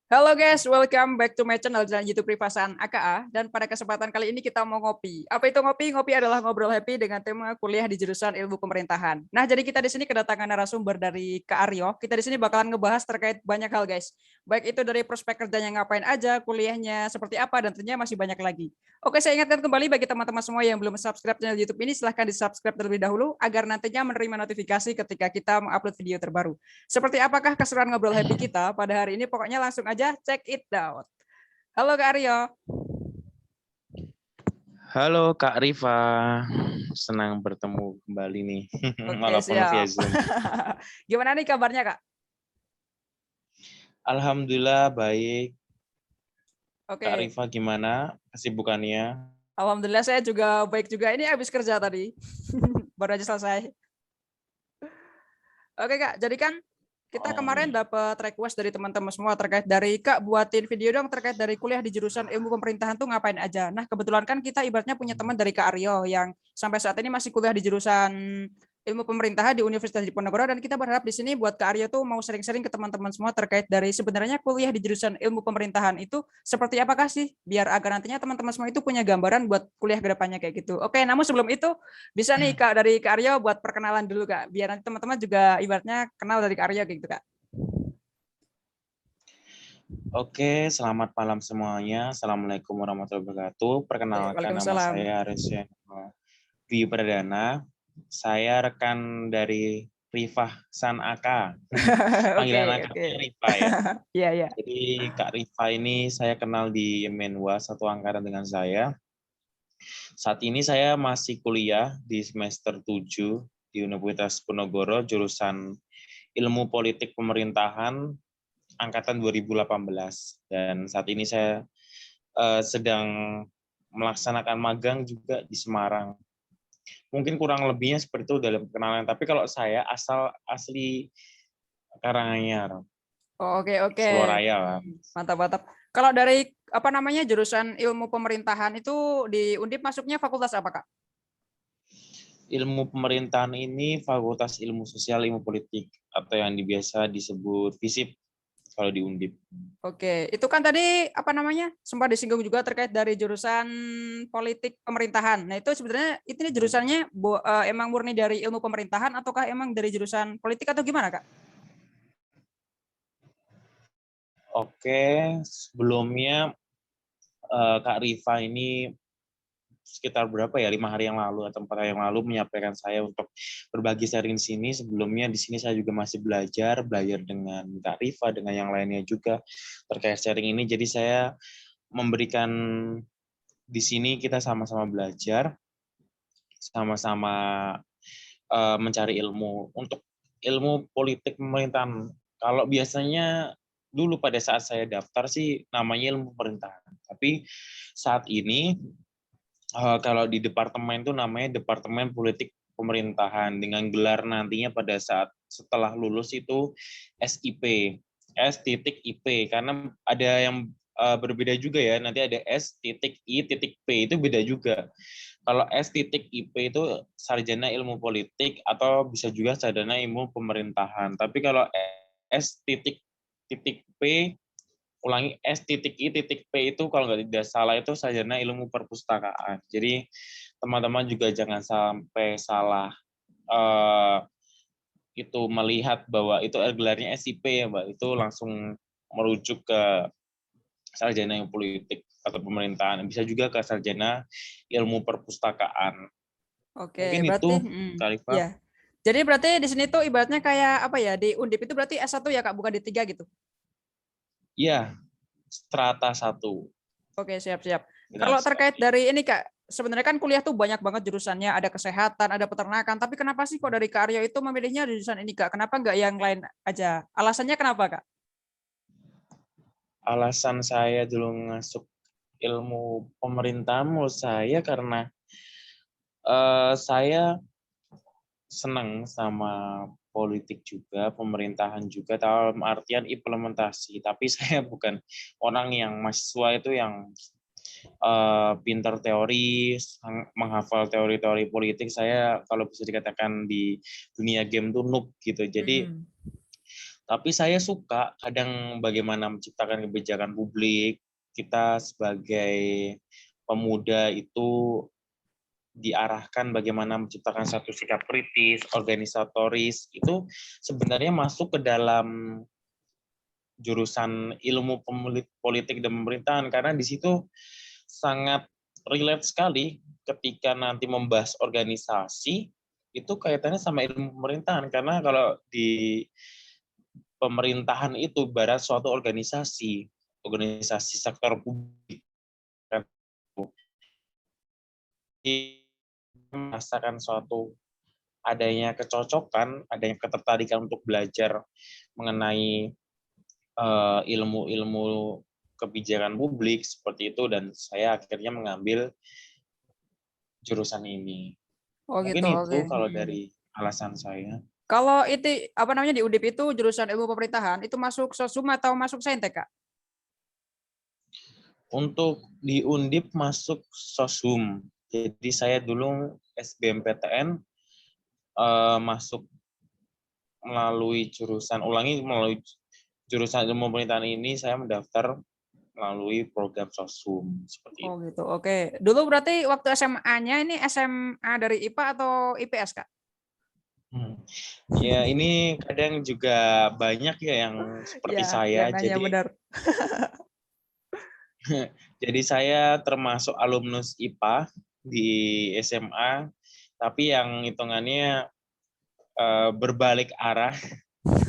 Halo guys, welcome back to my channel dan YouTube Privasan AKA. Dan pada kesempatan kali ini kita mau ngopi. Apa itu ngopi? Ngopi adalah ngobrol happy dengan tema kuliah di jurusan Ilmu Pemerintahan. Nah, jadi kita di sini kedatangan narasumber dari Kak Aryo. Kita di sini bakalan ngebahas terkait banyak hal guys. Baik itu dari prospek kerjanya ngapain aja, kuliahnya seperti apa, dan tentunya masih banyak lagi. Oke, saya ingatkan kembali bagi teman-teman semua yang belum subscribe channel YouTube ini, silahkan di-subscribe terlebih dahulu agar nantinya menerima notifikasi ketika kita mengupload video terbaru. Seperti apakah keseruan ngobrol happy kita pada hari ini? Pokoknya langsung aja check it out. Halo Kak Aryo. Halo Kak Rifa, senang bertemu kembali nih, Oke, walaupun via siap. Zoom. Gimana nih kabarnya Kak? Alhamdulillah baik. Kak Oke, Rifa gimana kesibukannya? alhamdulillah saya juga baik juga. Ini habis kerja tadi. Baru aja selesai. Oke Kak, jadi kan kita Oh kemarin iya. dapat request dari teman-teman semua terkait dari Kak buatin video dong terkait dari kuliah di jurusan ilmu pemerintahan tuh ngapain aja. Nah, kebetulan kan kita ibaratnya punya teman dari Kak Aryo yang sampai saat ini masih kuliah di jurusan ilmu pemerintahan di Universitas Diponegoro, dan kita berharap di sini buat Kak Aryo tuh mau sering-sering ke teman-teman semua terkait dari sebenarnya kuliah di jurusan ilmu pemerintahan itu seperti apakah sih, biar agar nantinya teman-teman semua itu punya gambaran buat kuliah ke depannya kayak gitu. Oke, namun sebelum itu bisa nih Kak dari Kak Aryo buat perkenalan dulu Kak, biar nanti teman-teman juga ibaratnya kenal dari Kak Aryo gitu Kak. Oke, selamat malam semuanya. Assalamualaikum warahmatullahi wabarakatuh. Perkenalkan nama Waalaikumsalam. saya Arisya Dwi Pradana. Saya rekan dari Rifah San Aka. Oke, Panggilan oke. akrabnya Rifa ya. Iya, iya. Jadi Kak Rifa ini saya kenal di Menwa, satu angkatan dengan saya. Saat ini saya masih kuliah di semester 7 di Universitas Diponegoro, jurusan Ilmu Politik Pemerintahan angkatan 2018. Dan saat ini saya sedang melaksanakan magang juga di Semarang. Mungkin kurang lebihnya seperti itu dalam perkenalan. Tapi kalau saya asli Karanganyar, Oh, oke, oke. Soloraya lah. Mantap, mantap. Kalau dari apa namanya jurusan ilmu pemerintahan itu di Undip masuknya fakultas apa, Kak? Ilmu pemerintahan ini Fakultas Ilmu Sosial Ilmu Politik atau yang biasa disebut FISIP kalau di Undip. Oke, itu kan tadi apa namanya sempat disinggung juga terkait dari jurusan politik pemerintahan. Nah itu sebenarnya itu nih jurusannya emang murni dari ilmu pemerintahan ataukah emang dari jurusan politik atau gimana, Kak? Oke, sebelumnya Kak Rifa ini sekitar berapa ya, 5 hari yang lalu atau 4 hari yang lalu menyampaikan saya untuk berbagi sharing di sini. Sebelumnya di sini saya juga masih belajar dengan Kak Rifa, dengan yang lainnya juga terkait sharing ini. Jadi saya memberikan di sini kita sama-sama belajar, sama-sama mencari ilmu untuk ilmu politik pemerintahan. Kalau biasanya dulu pada saat saya daftar sih namanya ilmu pemerintahan. Tapi saat ini kalau di departemen itu namanya Departemen Politik Pemerintahan dengan gelar nantinya pada saat setelah lulus itu SIP, S.IP, karena ada yang berbeda juga ya, nanti ada S.I.P itu beda juga. Kalau S.IP itu sarjana ilmu politik atau bisa juga sarjana ilmu pemerintahan. Tapi kalau S.P ulangi S.I.P itu kalau tidak salah itu sarjana ilmu perpustakaan. Jadi teman-teman juga jangan sampai salah uh, itu melihat bahwa itu gelarnya SIP ya Mbak, itu langsung merujuk ke sarjana ilmu politik atau pemerintahan. Bisa juga ke sarjana ilmu perpustakaan. Oke, Mungkin berarti itu Kalifa. ya. Jadi berarti di sini tuh ibaratnya kayak apa ya, di Undip itu berarti S1 ya Kak, bukan di 3 gitu. Ya, strata 1. Oke, siap-siap. Benar Kalau terkait sekali. dari ini Kak, sebenarnya kan kuliah tuh banyak banget jurusannya, ada kesehatan, ada peternakan, tapi kenapa sih kok dari Kak Aryo itu memilihnya jurusan ini Kak? Kenapa nggak yang lain aja? Alasannya kenapa Kak? Alasan saya dulu masuk ilmu pemerintahan menurut saya karena saya senang sama politik juga, pemerintahan juga dalam artian implementasi. Tapi saya bukan orang yang mahasiswa itu yang pintar teori, menghafal teori-teori politik. Saya kalau bisa dikatakan di dunia game tuh noob gitu. Jadi Tapi saya suka kadang bagaimana menciptakan kebijakan publik. Kita sebagai pemuda itu diarahkan bagaimana menciptakan satu sikap kritis, organisatoris, itu sebenarnya masuk ke dalam jurusan ilmu politik dan pemerintahan, karena di situ sangat relate sekali ketika nanti membahas organisasi, itu kaitannya sama ilmu pemerintahan, karena kalau di pemerintahan itu barat suatu organisasi, organisasi sektor publik, merasakan suatu adanya kecocokan, adanya ketertarikan untuk belajar mengenai ilmu-ilmu kebijakan publik seperti itu, dan saya akhirnya mengambil jurusan ini. Oh Mungkin gitu, itu oke. kalau dari alasan saya. Kalau itu apa namanya di Undip itu jurusan ilmu pemerintahan itu masuk sosum atau masuk saintek, Kak? Untuk di Undip masuk Sosum. Jadi saya dulu SBMPTN masuk melalui jurusan ilmu pemerintahan ini, saya mendaftar melalui program Sosum seperti Oh itu. gitu. Oke. Dulu berarti waktu SMA-nya ini SMA dari IPA atau IPS, Kak? Ya, ini kadang juga banyak ya yang seperti Ya, saya. yang nanya Jadi benar. jadi saya termasuk alumnus IPA di SMA, tapi yang hitungannya berbalik arah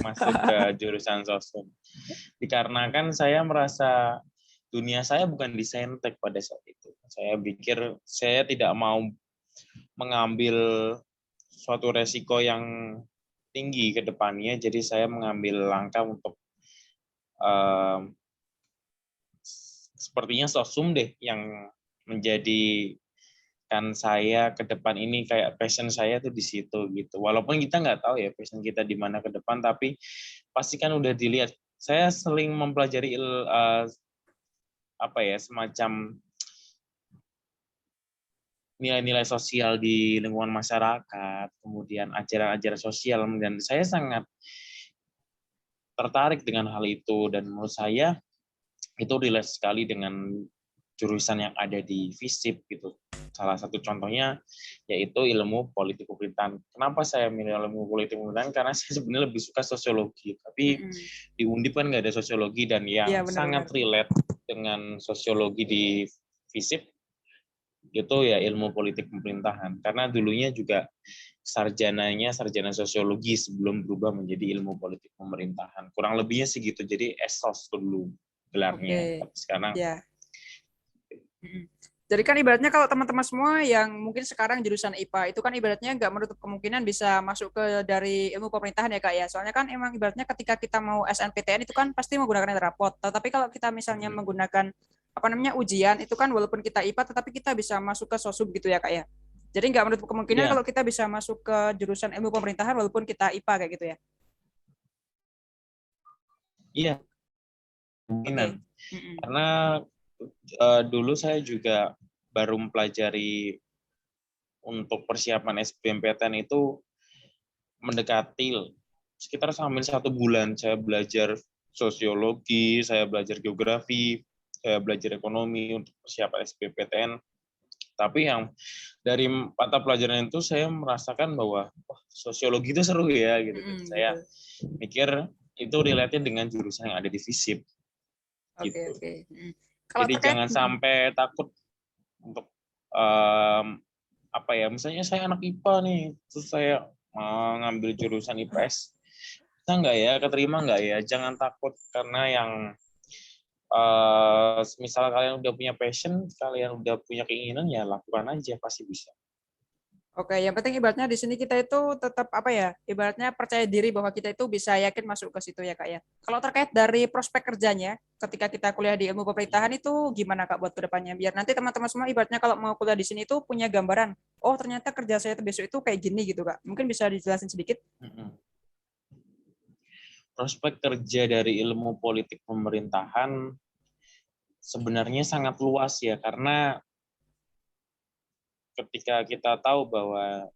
masuk ke jurusan sosum. Dikarenakan saya merasa dunia saya bukan di Saintek pada saat itu. Saya pikir saya tidak mau mengambil suatu resiko yang tinggi ke depannya, jadi saya mengambil langkah untuk sepertinya sosum deh yang menjadi kan saya ke depan ini, kayak passion saya tuh di situ gitu. Walaupun kita nggak tahu ya passion kita di mana ke depan, tapi pasti kan udah dilihat. Saya sering mempelajari apa ya, semacam nilai-nilai sosial di lingkungan masyarakat, kemudian ajaran-ajaran sosial, dan saya sangat tertarik dengan hal itu, dan menurut saya itu relate sekali dengan jurusan yang ada di FISIP gitu. Salah satu contohnya yaitu ilmu politik pemerintahan. Kenapa saya milih ilmu politik pemerintahan? Karena saya sebenarnya lebih suka sosiologi, tapi Mm-mm. di Undip kan nggak ada sosiologi, dan Iya yang benar-benar. sangat relate dengan sosiologi di FISIP itu ya ilmu politik pemerintahan. Karena dulunya juga sarjana sosiologi sebelum berubah menjadi ilmu politik pemerintahan. Kurang lebihnya sih gitu. Jadi ESOS dulu gelarnya. Oke. Tapi sekarang Ya. Mm-mm. Jadi kan ibaratnya kalau teman-teman semua yang mungkin sekarang jurusan IPA itu kan ibaratnya nggak menutup kemungkinan bisa masuk ke dari ilmu pemerintahan ya Kak ya. Soalnya kan emang ibaratnya ketika kita mau SNPTN itu kan pasti menggunakan rapot. Tetapi kalau kita misalnya menggunakan apa namanya ujian itu kan walaupun kita IPA tetapi kita bisa masuk ke sosum gitu ya Kak ya. Jadi nggak menutup kemungkinan ya, kalau kita bisa masuk ke jurusan ilmu pemerintahan walaupun kita IPA kayak gitu ya. iya, Oke. kemungkinan. Mm-mm. Karena dulu saya juga baru mempelajari untuk persiapan SBMPTN itu mendekati sekitar sambil 1 bulan. Saya belajar sosiologi, saya belajar geografi, saya belajar ekonomi untuk persiapan SBMPTN. Tapi yang dari mata pelajaran itu saya merasakan bahwa wah, sosiologi itu seru ya gitu. Dan Mm-mm, saya gitu. mikir itu relate dengan jurusan yang ada di FISIP Oke, gitu. oke. Mm. Kalau Jadi terkait jangan sampai takut untuk um, apa ya, misalnya saya anak IPA nih, terus saya mau ngambil jurusan IPS, bisa nggak ya, keterima nggak ya? Jangan takut, karena yang misal kalian udah punya passion, kalian udah punya keinginan, ya lakukan aja, pasti bisa. Oke, yang penting ibaratnya di sini kita itu tetap apa ya? Ibaratnya percaya diri bahwa kita itu bisa yakin masuk ke situ ya, Kak ya. Kalau terkait dari prospek kerjanya, ketika kita kuliah di ilmu pemerintahan itu gimana Kak buat kedepannya? Biar nanti teman-teman semua ibaratnya kalau mau kuliah di sini itu punya gambaran. Oh, ternyata kerja saya itu besok itu kayak gini gitu, Kak. Mungkin bisa dijelasin sedikit? Prospek kerja dari ilmu politik pemerintahan sebenarnya sangat luas ya, karena ketika kita tahu bahwa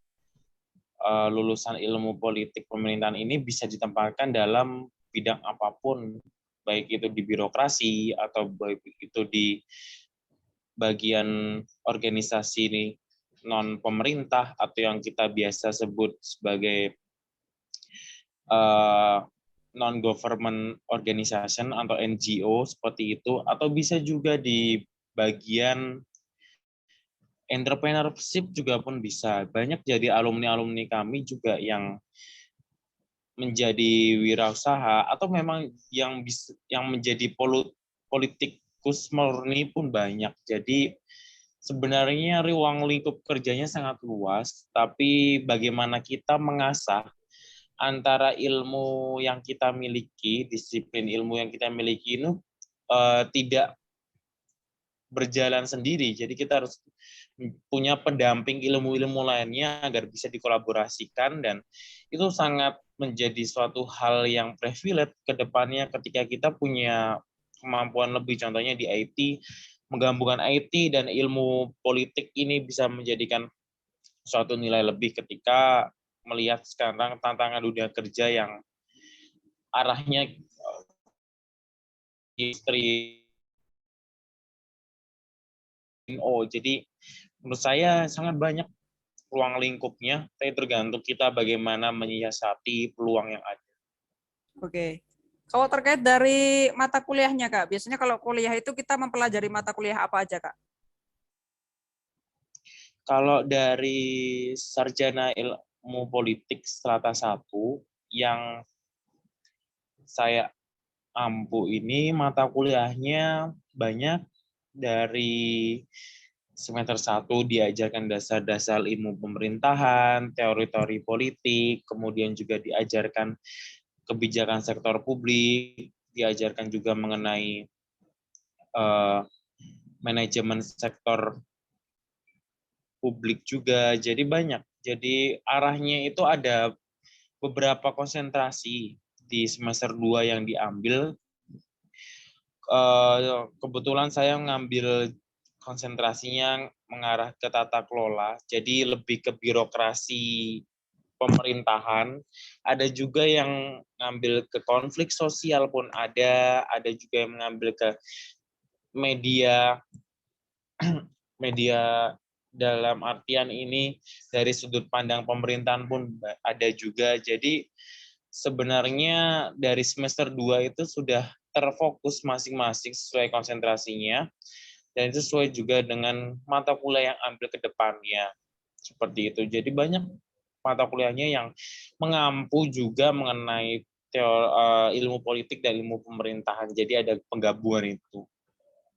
lulusan ilmu politik pemerintahan ini bisa ditempatkan dalam bidang apapun, baik itu di birokrasi atau baik itu di bagian organisasi non pemerintah atau yang kita biasa sebut sebagai non government organization atau NGO seperti itu, atau bisa juga di bagian entrepreneurship juga pun bisa. Banyak jadi alumni-alumni kami juga yang menjadi wirausaha atau memang yang menjadi politikus murni pun banyak. Jadi sebenarnya ruang lingkup kerjanya sangat luas, tapi bagaimana kita mengasah antara ilmu yang kita miliki, disiplin ilmu yang kita miliki itu tidak berjalan sendiri. Jadi kita harus punya pendamping ilmu-ilmu lainnya agar bisa dikolaborasikan, dan itu sangat menjadi suatu hal yang privilege ke depannya ketika kita punya kemampuan lebih, contohnya di IT, menggabungkan IT dan ilmu politik ini bisa menjadikan suatu nilai lebih ketika melihat sekarang tantangan dunia kerja yang arahnya istri. Jadi menurut saya sangat banyak ruang lingkupnya, tapi tergantung kita bagaimana menyiasati peluang yang ada. Oke. Kalau terkait dari mata kuliahnya, Kak, biasanya kalau kuliah itu kita mempelajari mata kuliah apa aja, Kak? Kalau dari sarjana ilmu politik strata 1 yang saya ampu ini mata kuliahnya banyak. Dari semester 1 diajarkan dasar-dasar ilmu pemerintahan, teori-teori politik, kemudian juga diajarkan kebijakan sektor publik, diajarkan juga mengenai manajemen sektor publik juga. Jadi banyak. Jadi arahnya itu ada beberapa konsentrasi di semester 2 yang diambil. Kebetulan saya ngambil konsentrasinya mengarah ke tata kelola, jadi lebih ke birokrasi pemerintahan. Ada juga yang ngambil ke konflik sosial pun ada juga yang mengambil ke media, media dalam artian ini dari sudut pandang pemerintahan pun ada juga. Jadi sebenarnya dari semester 2 itu sudah terfokus masing-masing sesuai konsentrasinya, dan itu sesuai juga dengan mata kuliah yang ambil ke depannya. Seperti itu. Jadi banyak mata kuliahnya yang mengampu juga mengenai ilmu politik dan ilmu pemerintahan. Jadi ada penggabungan itu.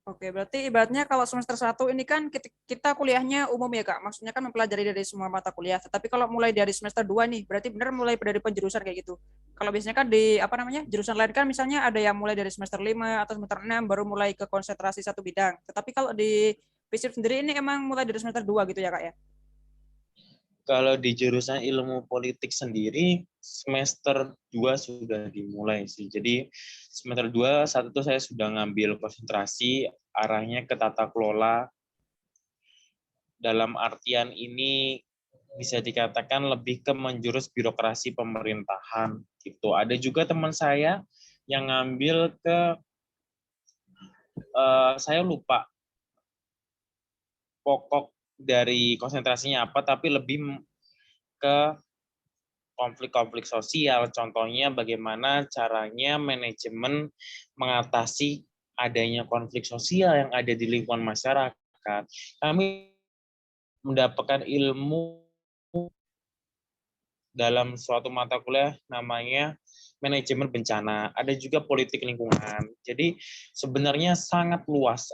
Oke, berarti ibaratnya kalau semester 1 ini kan kita kuliahnya umum ya, Kak. Maksudnya kan mempelajari dari semua mata kuliah. Tetapi kalau mulai dari semester 2 nih, berarti benar mulai dari penjurusan kayak gitu. Kalau biasanya kan di apa namanya? Jurusan lain kan misalnya ada yang mulai dari semester 5 atau semester 6 baru mulai ke konsentrasi satu bidang. Tetapi kalau di FISIP sendiri ini emang mulai dari semester 2 gitu ya, Kak ya? Kalau di jurusan ilmu politik sendiri, semester 2 sudah dimulai sih. Jadi semester 2 saat itu saya sudah ngambil konsentrasi arahnya ke tata kelola. Dalam artian ini bisa dikatakan lebih ke menjurus birokrasi pemerintahan gitu. Ada juga teman saya yang ngambil ke saya lupa pokok dari konsentrasinya apa, tapi lebih ke konflik-konflik sosial. Contohnya bagaimana caranya manajemen mengatasi adanya konflik sosial yang ada di lingkungan masyarakat. Kami mendapatkan ilmu dalam suatu mata kuliah namanya manajemen bencana. Ada juga politik lingkungan. Jadi sebenarnya sangat luas.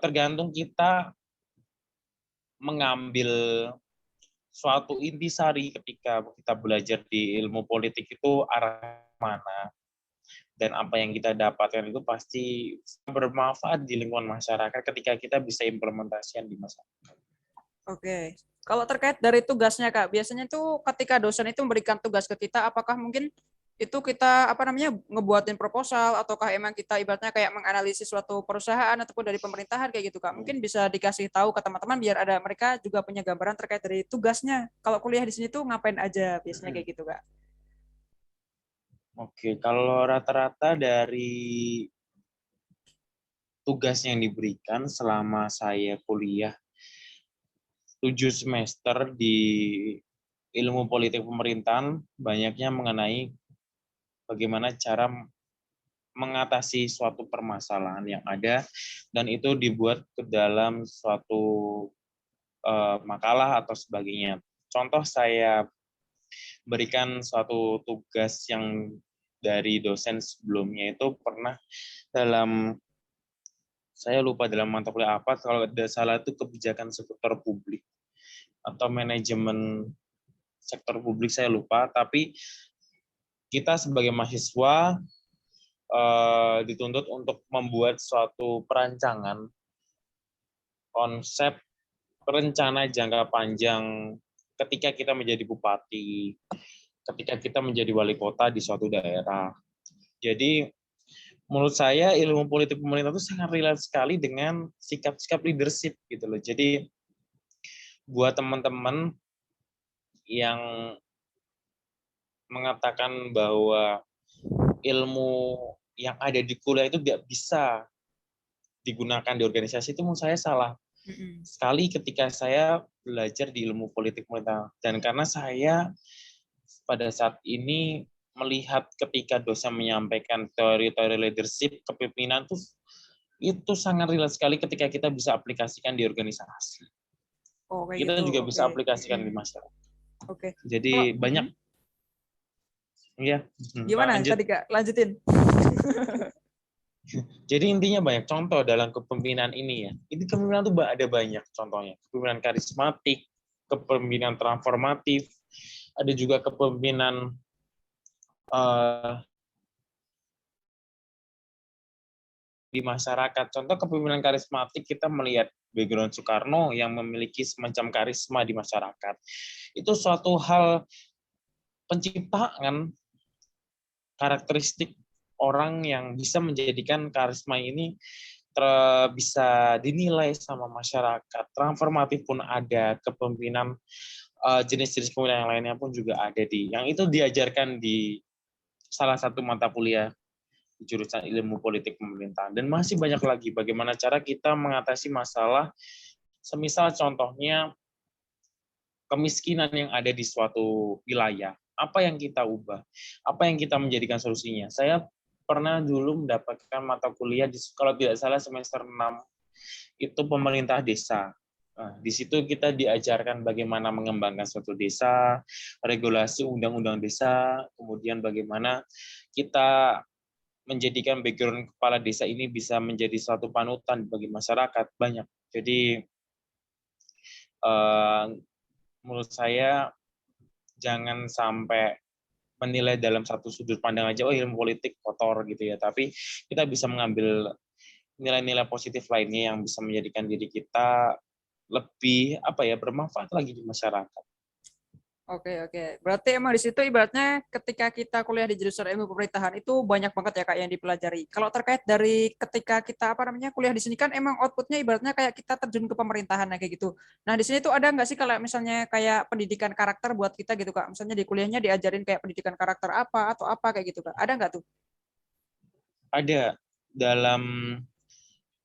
Tergantung kita mengambil suatu intisari ketika kita belajar di ilmu politik itu arah mana, dan apa yang kita dapatkan itu pasti bermanfaat di lingkungan masyarakat ketika kita bisa implementasikan di masyarakat. Oke. Kalau terkait dari tugasnya, Kak, biasanya tuh ketika dosen itu memberikan tugas ke kita, apakah mungkin itu kita apa namanya ngebuatin proposal ataukah emang kita ibaratnya kayak menganalisis suatu perusahaan ataupun dari pemerintahan kayak gitu, Kak. Mungkin bisa dikasih tahu ke teman-teman biar ada mereka juga punya gambaran terkait dari tugasnya. Kalau kuliah di sini tuh ngapain aja biasanya kayak gitu, Kak. Oke, kalau rata-rata dari tugas yang diberikan selama saya kuliah 7 semester di ilmu politik pemerintahan, banyaknya mengenai bagaimana cara mengatasi suatu permasalahan yang ada, dan itu dibuat ke dalam suatu makalah atau sebagainya. Contoh saya berikan suatu tugas yang dari dosen sebelumnya itu pernah dalam, saya lupa dalam mata kuliah apa, kalau tidak salah itu kebijakan sektor publik atau manajemen sektor publik, saya lupa, tapi kita sebagai mahasiswa dituntut untuk membuat suatu perancangan konsep rencana jangka panjang ketika kita menjadi bupati, ketika kita menjadi wali kota di suatu daerah. Jadi menurut saya ilmu politik pemerintah itu sangat relate sekali dengan sikap-sikap leadership gitu loh. Jadi buat teman-teman yang mengatakan bahwa ilmu yang ada di kuliah itu tidak bisa digunakan di organisasi, itu menurut saya salah sekali ketika saya belajar di ilmu politik pemerintah. Dan karena saya pada saat ini melihat ketika dosen menyampaikan teori-teori leadership, kepemimpinan itu sangat relate sekali ketika kita bisa aplikasikan di organisasi. Oh, kayak Kita gitu. juga Oke. bisa aplikasikan di masyarakat. Oke. Oh, Jadi banyak, ya. gimana Lanjut. tadi Kak? Lanjutin. Jadi intinya banyak contoh dalam kepemimpinan ini ya. Ini kepemimpinan tuh ada banyak contohnya. Kepemimpinan karismatik, kepemimpinan transformatif, ada juga kepemimpinan di masyarakat. Contoh kepemimpinan karismatik, kita melihat background Soekarno yang memiliki semacam karisma di masyarakat. Itu suatu hal penciptaan karakteristik orang yang bisa menjadikan karisma ini bisa dinilai sama masyarakat. Transformatif pun ada, kepemimpinan jenis-jenis kepemimpinan yang lainnya pun juga ada yang itu diajarkan di salah satu mata kuliah di jurusan ilmu politik pemerintahan. Dan masih banyak lagi bagaimana cara kita mengatasi masalah, semisal contohnya kemiskinan yang ada di suatu wilayah. Apa yang kita ubah? Apa yang kita menjadikan solusinya? Saya pernah dulu mendapatkan mata kuliah, kalau tidak salah semester 6, itu pemerintah desa. Nah, di situ kita diajarkan bagaimana mengembangkan suatu desa, regulasi undang-undang desa, kemudian bagaimana kita menjadikan background kepala desa ini bisa menjadi suatu panutan bagi masyarakat, banyak. Jadi menurut saya jangan sampai menilai dalam satu sudut pandang aja, oh ilmu politik kotor gitu ya, tapi kita bisa mengambil nilai-nilai positif lainnya yang bisa menjadikan diri kita lebih bermanfaat lagi di masyarakat. Oke, oke. Berarti emang di situ ibaratnya ketika kita kuliah di jurusan ilmu pemerintahan itu banyak banget ya Kak yang dipelajari. Kalau terkait dari ketika kita kuliah di sini kan emang outputnya ibaratnya kayak kita terjun ke pemerintahan kayak gitu. Nah di sini tuh ada nggak sih kalau misalnya kayak pendidikan karakter buat kita gitu Kak? Misalnya di kuliahnya diajarin kayak pendidikan karakter apa atau apa kayak gitu Kak? Ada nggak tuh? Ada dalam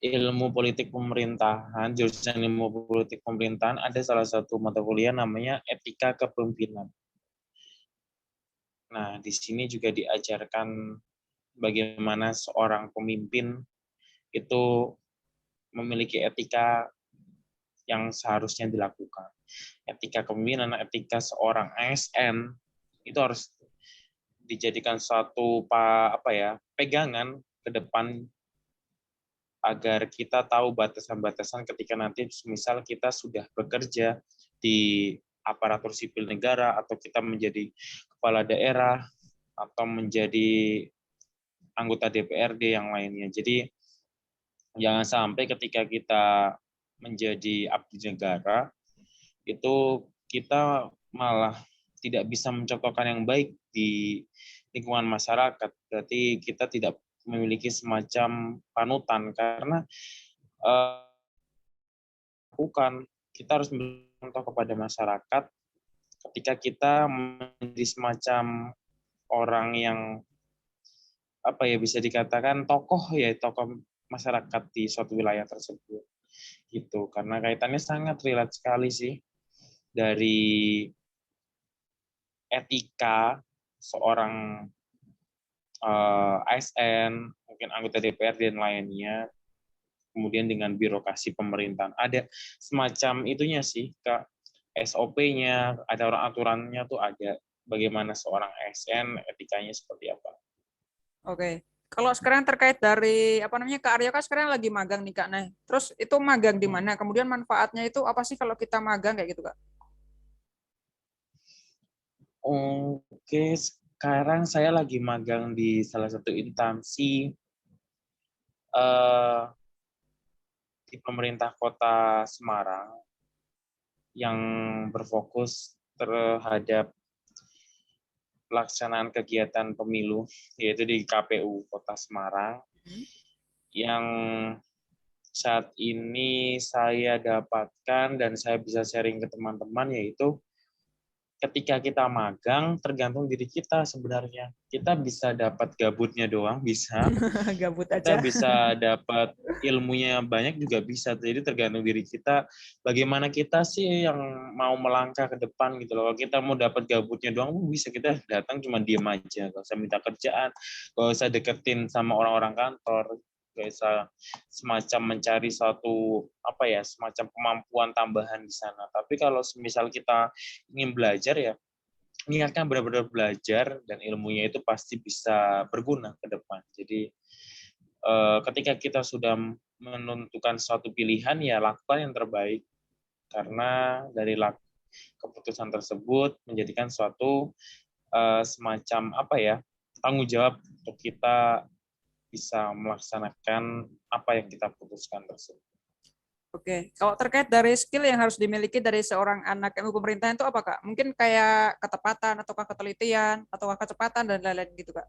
ilmu politik pemerintahan, jurusan ilmu politik pemerintahan, ada salah satu mata kuliah namanya etika kepemimpinan. Nah, di sini juga diajarkan bagaimana seorang pemimpin itu memiliki etika yang seharusnya dilakukan. Etika kepemimpinan, etika seorang ASN itu harus dijadikan suatu pegangan ke depan agar kita tahu batasan-batasan ketika nanti misal kita sudah bekerja di aparatur sipil negara, atau kita menjadi kepala daerah, atau menjadi anggota DPRD yang lainnya. Jadi jangan sampai ketika kita menjadi abdi negara, itu kita malah tidak bisa mencontohkan yang baik di lingkungan masyarakat. Berarti kita tidak memiliki semacam panutan, karena kita harus mencontoh kepada masyarakat ketika kita menjadi semacam orang yang apa ya, bisa dikatakan tokoh ya, tokoh masyarakat di suatu wilayah tersebut gitu. Karena kaitannya sangat relate sekali sih dari etika seorang ASN, mungkin anggota DPR dan lainnya, kemudian dengan birokrasi pemerintahan. Ada semacam itunya sih, Kak, SOP-nya, ada aturannya tuh ada. Bagaimana seorang ASN, etikanya seperti apa. Oke. Kalau sekarang terkait dari apa namanya Kak Aryo kan sekarang lagi magang nih Kak. Nah, terus itu magang di mana? Kemudian manfaatnya itu apa sih kalau kita magang kayak gitu Kak? Oke, sekarang saya lagi magang di salah satu instansi eh, di pemerintah kota Semarang yang berfokus terhadap pelaksanaan kegiatan pemilu, yaitu di KPU Kota Semarang, yang saat ini saya dapatkan dan saya bisa sharing ke teman-teman, yaitu ketika kita magang tergantung diri kita sebenarnya. Kita bisa dapat gabutnya doang, bisa. Gabut Kita aja. bisa dapat ilmunya banyak juga bisa. Jadi tergantung diri kita, bagaimana kita sih yang mau melangkah ke depan gitu loh. Kalau kita mau dapat gabutnya doang, bisa kita datang cuma diem aja. Gak usah minta kerjaan, gak usah deketin sama orang-orang kantor, gak usah semacam mencari suatu apa ya, semacam kemampuan tambahan di sana. Tapi kalau misal kita ingin belajar ya, niatkan benar-benar belajar dan ilmunya itu pasti bisa berguna ke depan. Jadi ketika kita sudah menentukan suatu pilihan, ya lakukan yang terbaik. Karena dari keputusan tersebut menjadikan suatu semacam apa ya, tanggung jawab untuk kita bisa melaksanakan apa yang kita putuskan tersebut. Oke, kalau terkait dari skill yang harus dimiliki dari seorang anak ilmu pemerintahan itu apa Kak? Mungkin kayak ketepatan atau ketelitian atau kecepatan dan lain-lain gitu Kak.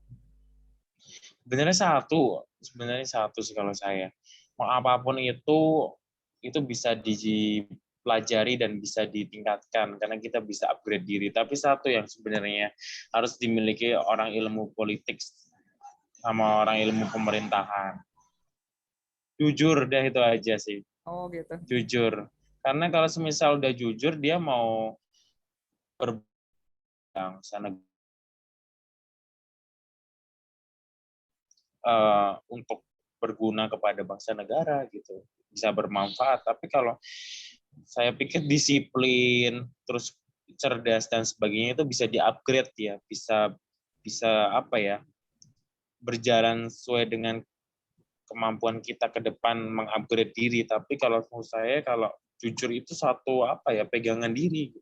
Sebenarnya satu sih kalau saya. Mau apapun itu bisa dipelajari dan bisa ditingkatkan karena kita bisa upgrade diri. Tapi satu yang sebenarnya harus dimiliki orang ilmu politik sama orang ilmu pemerintahan. Jujur deh, itu aja sih. Oh gitu. Jujur. Karena kalau semisal udah jujur, dia mau berbangsa untuk berguna kepada bangsa negara gitu, bisa bermanfaat. Tapi kalau saya pikir disiplin, terus cerdas dan sebagainya itu bisa di-upgrade ya, bisa bisa apa ya, berjalan sesuai dengan kemampuan kita ke depan mengupgrade diri. Tapi kalau menurut saya, kalau jujur itu satu apa ya, pegangan diri.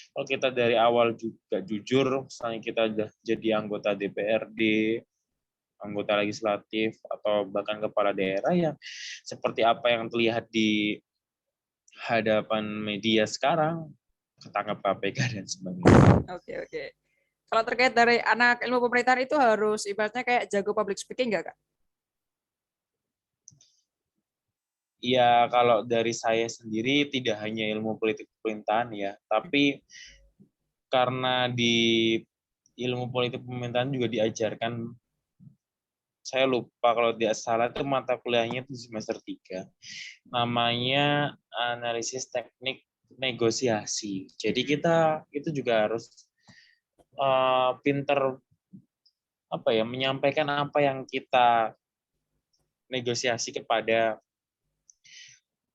Kalau kita dari awal juga jujur, misalnya kita udah jadi anggota DPRD, anggota legislatif, atau bahkan kepala daerah, yang seperti apa yang terlihat di hadapan media sekarang, ketangkap KPK dan sebagainya. Oke, oke. Kalau terkait dari anak ilmu pemerintahan itu harus ibaratnya kayak jago public speaking nggak Kak? Ya, kalau dari saya sendiri tidak hanya ilmu politik pemerintahan ya, tapi karena di ilmu politik pemerintahan juga diajarkan, saya lupa kalau tidak salah itu mata kuliahnya itu semester 3. Namanya analisis teknik negosiasi. Jadi kita itu juga harus pinter apa ya, menyampaikan apa yang kita negosiasi kepada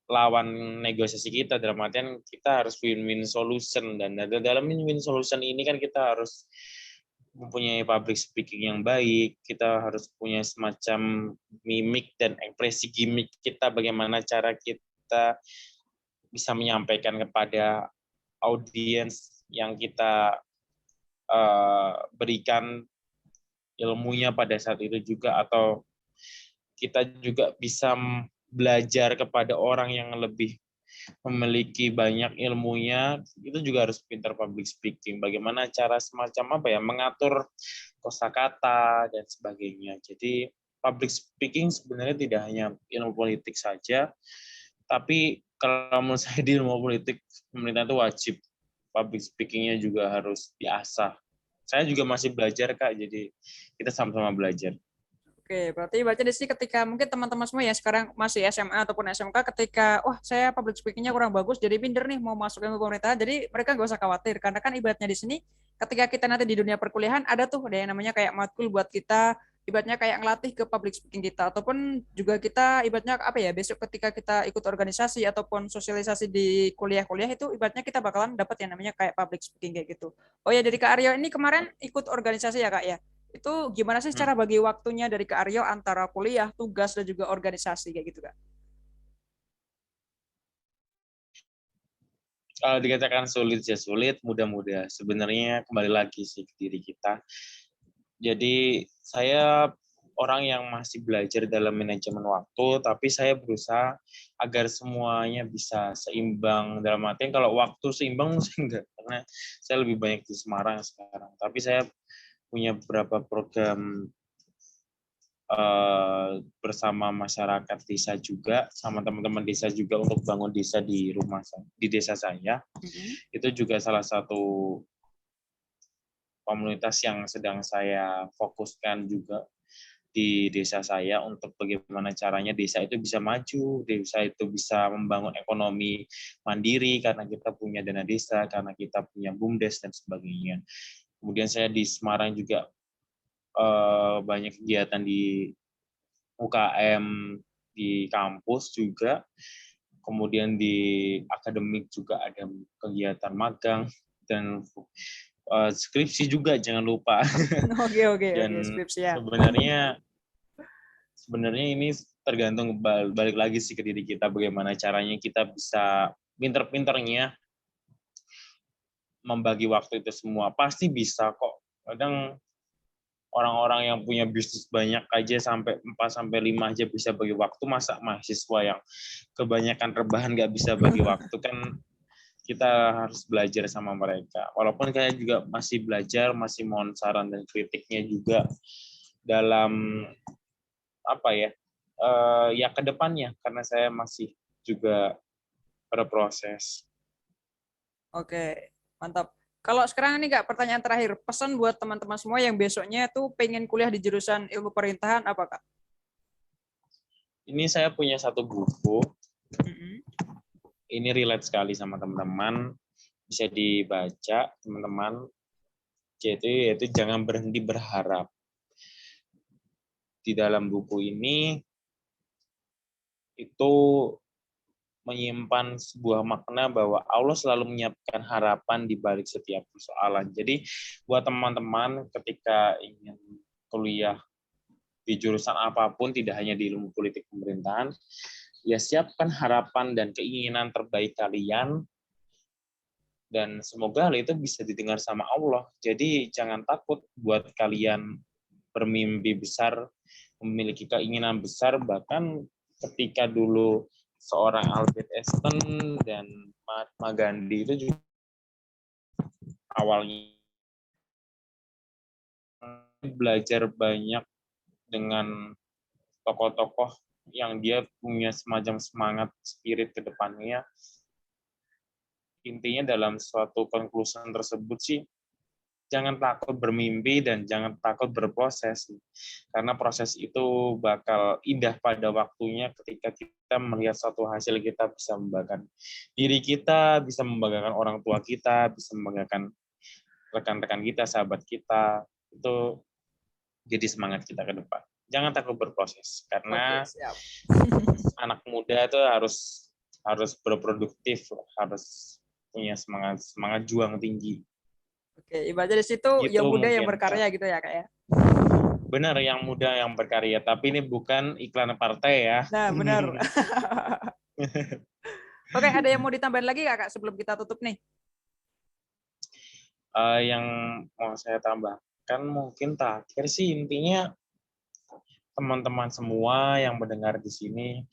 lawan negosiasi kita, dalam artian kita harus win-win solution, dan dalam win-win solution ini kan kita harus mempunyai public speaking yang baik, kita harus punya semacam mimik dan ekspresi gimmick kita, bagaimana cara kita bisa menyampaikan kepada audiens yang kita berikan ilmunya pada saat itu juga, atau kita juga bisa belajar kepada orang yang lebih memiliki banyak ilmunya, itu juga harus pintar public speaking. Bagaimana cara semacam apa ya, mengatur kosakata dan sebagainya. Jadi public speaking sebenarnya tidak hanya ilmu politik saja, tapi kalau menurut saya di ilmu politik pemerintah itu wajib public speaking-nya juga harus diasah. Saya juga masih belajar Kak, jadi kita sama-sama belajar. Oke, berarti baca di sini ketika mungkin teman-teman semua yang sekarang masih SMA ataupun SMK, ketika wah saya public speaking-nya kurang bagus, jadi minder nih mau masuk ilmu pemerintahan, jadi mereka nggak usah khawatir karena kan ibaratnya di sini ketika kita nanti di dunia perkuliahan ada tuh ada yang namanya kayak matkul buat kita ibaratnya kayak ngelatih ke public speaking kita ataupun juga kita ibaratnya apa ya besok ketika kita ikut organisasi ataupun sosialisasi di kuliah-kuliah itu ibaratnya kita bakalan dapat yang namanya kayak public speaking kayak gitu. Oh ya dari Kak Aryo ini kemarin ikut organisasi ya Kak ya? Itu gimana sih Hmm. cara bagi waktunya dari Kak Aryo antara kuliah, tugas, dan juga organisasi kayak gitu, Kak? Kalau dikatakan sulit ya sulit, mudah-mudah. Sebenarnya kembali lagi sih ke diri kita. Jadi saya orang yang masih belajar dalam manajemen waktu, tapi saya berusaha agar semuanya bisa seimbang. Dalam artian kalau waktu seimbang saya enggak, karena saya lebih banyak di Semarang sekarang. Tapi saya punya beberapa program bersama masyarakat desa juga, sama teman-teman desa juga untuk bangun desa di di desa saya. Mm-hmm. Itu juga salah satu komunitas yang sedang saya fokuskan juga di desa saya untuk bagaimana caranya desa itu bisa maju, desa itu bisa membangun ekonomi mandiri karena kita punya dana desa, karena kita punya BUMDes dan sebagainya. Kemudian saya di Semarang juga banyak kegiatan di UKM di kampus juga, kemudian di akademik juga ada kegiatan magang dan skripsi juga jangan lupa. Oke, oke, oke, Dan skripsi ya. sebenarnya ini tergantung balik lagi sih ke diri kita bagaimana caranya kita bisa pinter-pinternya membagi waktu itu semua. Pasti bisa kok. Kadang orang-orang yang punya bisnis banyak aja sampai 4 sampai 5 aja bisa bagi waktu, masa mahasiswa yang kebanyakan rebahan nggak bisa bagi waktu, kan kita harus belajar sama mereka. Walaupun saya juga masih belajar, masih mohon saran dan kritiknya juga dalam apa ya, ya ke depannya karena saya masih juga berproses. Oke, mantap. Kalau sekarang ini Kak, pertanyaan terakhir, pesan buat teman-teman semua yang besoknya tuh pengen kuliah di jurusan ilmu pemerintahan apa Kak? Ini saya punya satu buku, Mm-hmm. ini relate sekali sama teman-teman, bisa dibaca teman-teman, yaitu jangan berhenti berharap. Di dalam buku ini itu menyimpan sebuah makna bahwa Allah selalu menyiapkan harapan di balik setiap persoalan. Jadi buat teman-teman ketika ingin kuliah di jurusan apapun, tidak hanya di ilmu politik pemerintahan, ya siapkan harapan dan keinginan terbaik kalian, dan semoga hal itu bisa didengar sama Allah. Jadi jangan takut buat kalian bermimpi besar, memiliki keinginan besar, bahkan ketika dulu seorang Albert Einstein dan Mahatma Gandhi itu juga awalnya belajar banyak dengan tokoh-tokoh yang dia punya semacam semangat spirit ke depannya. Intinya dalam suatu conclusion tersebut sih, jangan takut bermimpi dan jangan takut berproses. Karena proses itu bakal indah pada waktunya ketika kita melihat suatu hasil, kita bisa membanggakan diri kita, bisa membanggakan orang tua kita, bisa membanggakan rekan-rekan kita, sahabat kita. Itu jadi semangat kita ke depan. Jangan takut berproses, Oke, karena siap. anak muda itu harus berproduktif, harus punya semangat juang tinggi. Oke, ibaratnya di situ Gitu yang muda yang mungkin, Kak. berkarya gitu ya Kak ya. Benar, yang muda yang berkarya, tapi ini bukan iklan partai ya. Nah, benar. Oke, ada yang mau ditambahin lagi Kak sebelum kita tutup nih? Yang mau saya tambahkan mungkin terakhir sih, intinya teman-teman semua yang mendengar di sini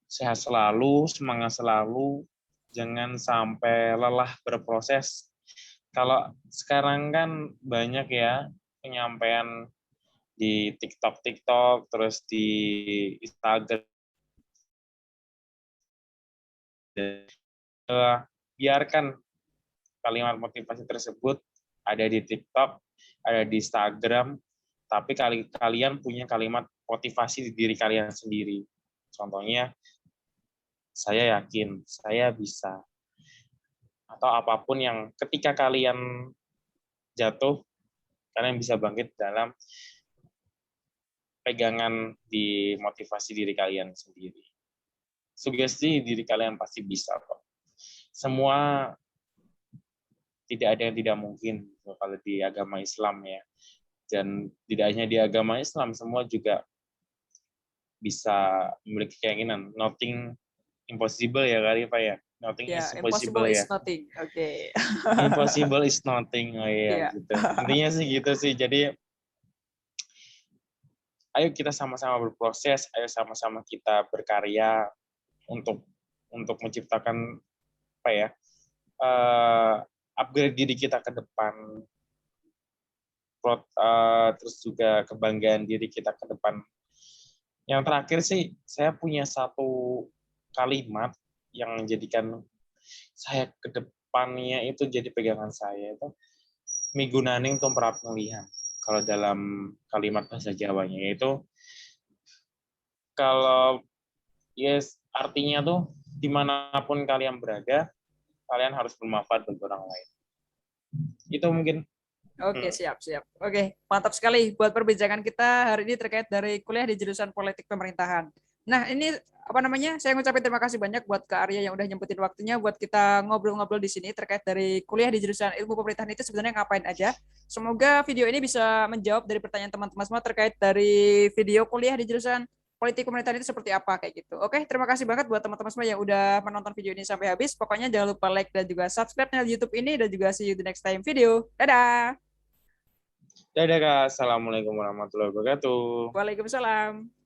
sehat selalu, semangat selalu, jangan sampai lelah berproses. Kalau sekarang kan banyak ya penyampaian di TikTok, terus di Instagram. Biarkan kalimat motivasi tersebut ada di TikTok, ada di Instagram, tapi kalian punya kalimat motivasi di diri kalian sendiri. Contohnya, saya yakin, saya bisa. Atau apapun yang ketika kalian jatuh, kalian bisa bangkit dalam pegangan di motivasi diri kalian sendiri. Sugesti diri kalian pasti bisa kok. Semua tidak ada yang tidak mungkin kalau di agama Islam ya. Dan tidak hanya di agama Islam, semua juga bisa memiliki keinginan. Nothing impossible ya kali Pak ya. Nothing is Ya, impossible impossible is ya. nothing. Oke. Impossible is nothing. Oh iya Iya. gitu. Intinya sih gitu sih. Jadi ayo kita sama-sama berproses, ayo sama-sama kita berkarya untuk menciptakan apa ya? Upgrade diri kita ke depan, terus juga kebanggaan diri kita ke depan. Yang terakhir sih, saya punya satu kalimat yang menjadikan saya ke depannya itu jadi pegangan saya itu migunaning tumrap mulihan. Kalau dalam kalimat bahasa Jawanya yaitu kalau yes artinya tuh dimanapun kalian berada, kalian harus bermanfaat bagi orang lain. Itu mungkin. Oke, siap. Oke, mantap sekali buat perbincangan kita hari ini terkait dari kuliah di jurusan Politik Pemerintahan. Nah, ini apa namanya? Saya ngucapin terima kasih banyak buat Kak Arya yang udah nyempetin waktunya buat kita ngobrol-ngobrol di sini terkait dari kuliah di jurusan Ilmu Pemerintahan itu sebenarnya ngapain aja. Semoga video ini bisa menjawab dari pertanyaan teman-teman semua terkait dari video kuliah di jurusan Politik Pemerintahan itu seperti apa kayak gitu. Oke, terima kasih banget buat teman-teman semua yang udah menonton video ini sampai habis. Pokoknya jangan lupa like dan juga subscribe channel YouTube ini dan juga see you the next time video. Dadah. Dadah Kak, Assalamualaikum warahmatullahi wabarakatuh. Waalaikumsalam.